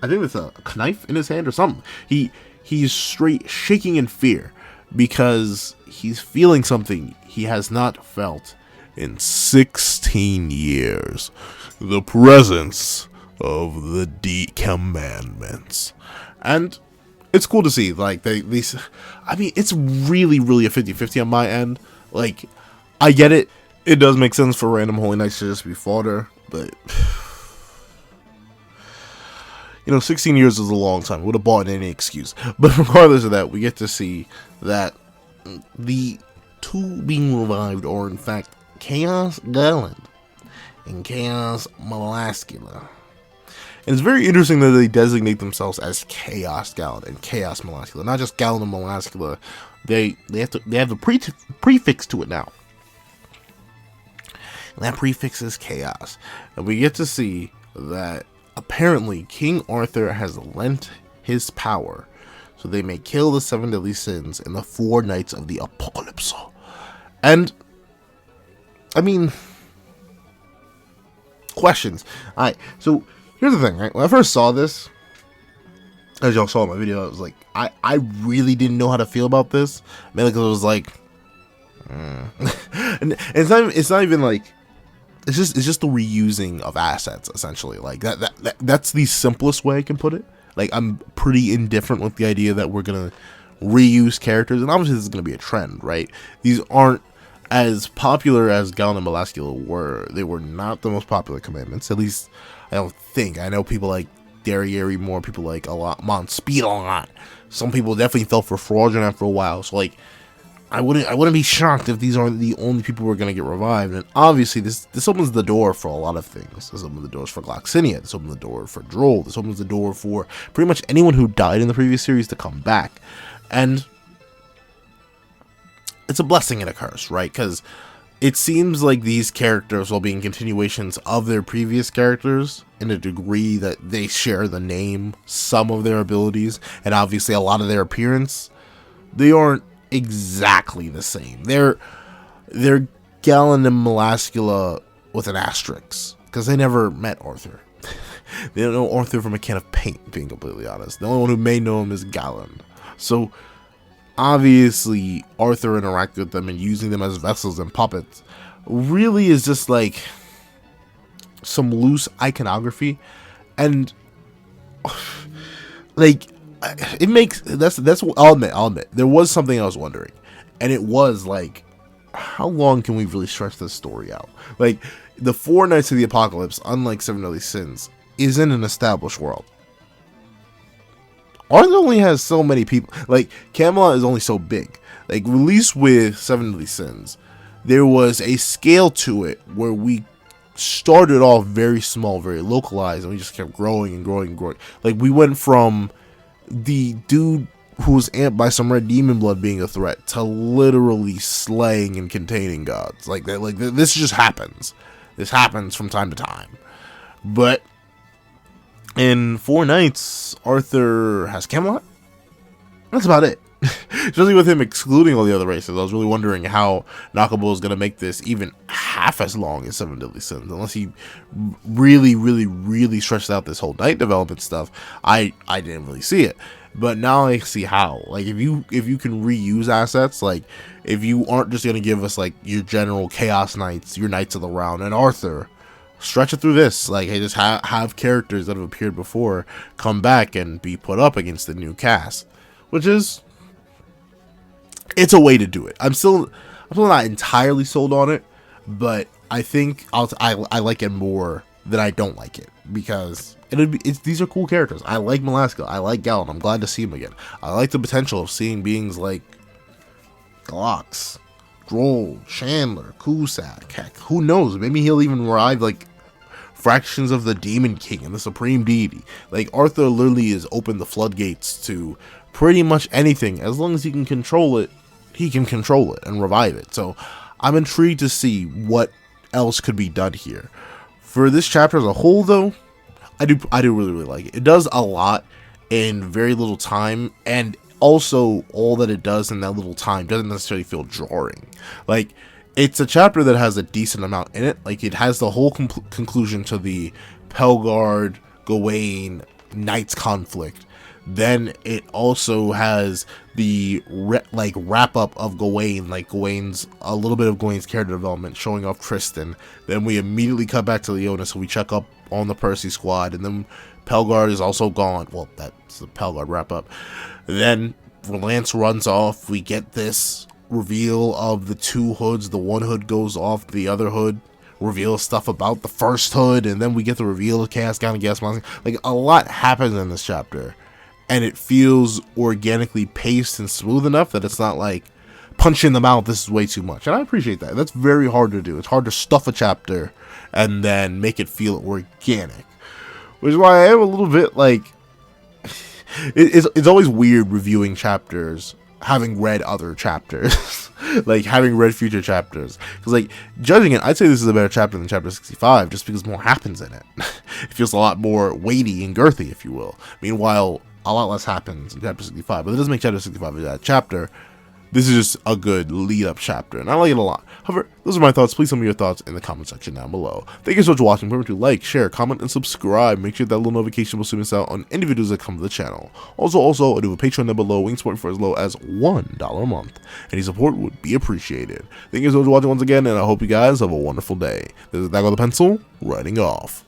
I think it's a knife in his hand or something. He's straight shaking in fear because he's feeling something he has not felt in 16 years. The presence of the commandments. And it's cool to see, like, these, I mean, it's really, really a 50-50 on my end. Like, I get it. It does make sense for random Holy Knights to just be fodder, but, you know, 16 years is a long time. Would have bought any excuse. But regardless of that, we get to see that the two being revived are, in fact, Chaos Galland and Chaos Melascula. And it's very interesting that they designate themselves as Chaos Galland and Chaos Melascula. Not just Galland and Melascula. They have the prefix to it now. And that prefix is Chaos. And we get to see that apparently King Arthur has lent his power so they may kill the 7 deadly sins and the 4 knights of the apocalypse. And, I mean, questions. Alright, so here's the thing, right? When I first saw this, as y'all saw in my video, I was like, I really didn't know how to feel about this. Mainly because it was like, and it's not even like, it's just the reusing of assets, essentially. Like, that's the simplest way I can put it. Like, I'm pretty indifferent with the idea that we're gonna reuse characters, and obviously this is gonna be a trend, right? These aren't as popular as Galland and Melascula were. They were not the most popular commandments, at least I don't think. I know people like Derriere more, people like a lot Speed a lot. Some people definitely fell for fraudulent for a while. So, like, I wouldn't be shocked if these aren't the only people who are gonna get revived. And obviously this opens the door for a lot of things. This opens the doors for Gloxinia. This opens the door for Droll. This opens the door for pretty much anyone who died in the previous series to come back. And it's a blessing and a curse, right? Because it seems like these characters will be in continuations of their previous characters in a degree that they share the name, some of their abilities, and obviously a lot of their appearance. They aren't exactly the same. They're Galland and Melascula with an asterisk, because they never met Arthur. They don't know Arthur from a can of paint, being completely honest. The only one who may know him is Galland. So obviously Arthur interacting with them and using them as vessels and puppets really is just like some loose iconography, and like it makes that's what I'll admit there was something I was wondering, and it was like, how long can we really stretch this story out? Like, the 4 Knights of the Apocalypse, unlike 7 Deadly Sins, is in an established world. Arthur only has so many people. Like, Camelot is only so big. Like, released with 7 Deadly Sins, there was a scale to it where we started off very small, very localized, and we just kept growing and growing and growing. Like, we went from the dude who was amped by some red demon blood being a threat to literally slaying and containing gods. Like, this just happens. This happens from time to time. But in 4 Knights, Arthur has Camelot, That's about it. Especially with him excluding all the other races, I was really wondering how Nakabu is going to make this even half as long as Seven Deadly Sins, unless he really stretched out this whole knight development stuff. I didn't really see it, but now I see how. Like, if you can reuse assets, like if you aren't just going to give us like your general Chaos Knights, your Knights of the Round, and Arthur, stretch it through this. Like, hey, just have characters that have appeared before come back and be put up against the new cast, which is, it's a way to do it. I'm still not entirely sold on it, but I think I like it more than I don't like it, because these are cool characters. I like Melaska, I like Gawain. I'm glad to see him again. I like the potential of seeing beings like Glox, Droll, Chandler, Kusak. Heck, who knows? Maybe he'll even ride like fractions of the Demon King and the Supreme Deity. Like, Arthur literally has opened the floodgates to pretty much anything. As long as he can control it, he can control it and revive it. So I'm intrigued to see what else could be done here. For this chapter as a whole, though, I do really like it. It does a lot in very little time, and also all that it does in that little time doesn't necessarily feel jarring. Like, it's a chapter that has a decent amount in it. Like, it has the whole conclusion to the Pellgard Gawain Knights conflict. Then it also has the wrap up of Gawain, like a little bit of Gawain's character development, showing off Tristan. Then we immediately cut back to Leona, so we check up on the Percy squad, and then Pellgard is also gone. Well, that's the Pellgard wrap up. Then Lance runs off. We get this reveal of the two hoods. The one hood goes off, the other hood reveals stuff about the first hood, and then we get the reveal of Chaos Gown and Gas Monster. Like, a lot happens in this chapter, and it feels organically paced and smooth enough that it's not like punch in the mouth, this is way too much. And I appreciate that. That's very hard to do. It's hard to stuff a chapter and then make it feel organic, which is why I am a little bit like it's always weird reviewing chapters having read other chapters. Like, having read future chapters, because like, judging it, I'd say this is a better chapter than chapter 65, just because more happens in it. It feels a lot more weighty and girthy, if you will. Meanwhile, a lot less happens in chapter 65, but it doesn't make chapter 65 a bad chapter. This is just a good lead-up chapter, and I like it a lot. However, those are my thoughts. Please tell me your thoughts in the comment section down below. Thank you so much for watching. Remember to like, share, comment, and subscribe. Make sure that little notification will miss out on any videos that come to the channel. Also, I do have a Patreon down below, wing support for as low as $1 a month. Any support would be appreciated. Thank you so much for watching once again, and I hope you guys have a wonderful day. This is Dago the Pencil, writing off.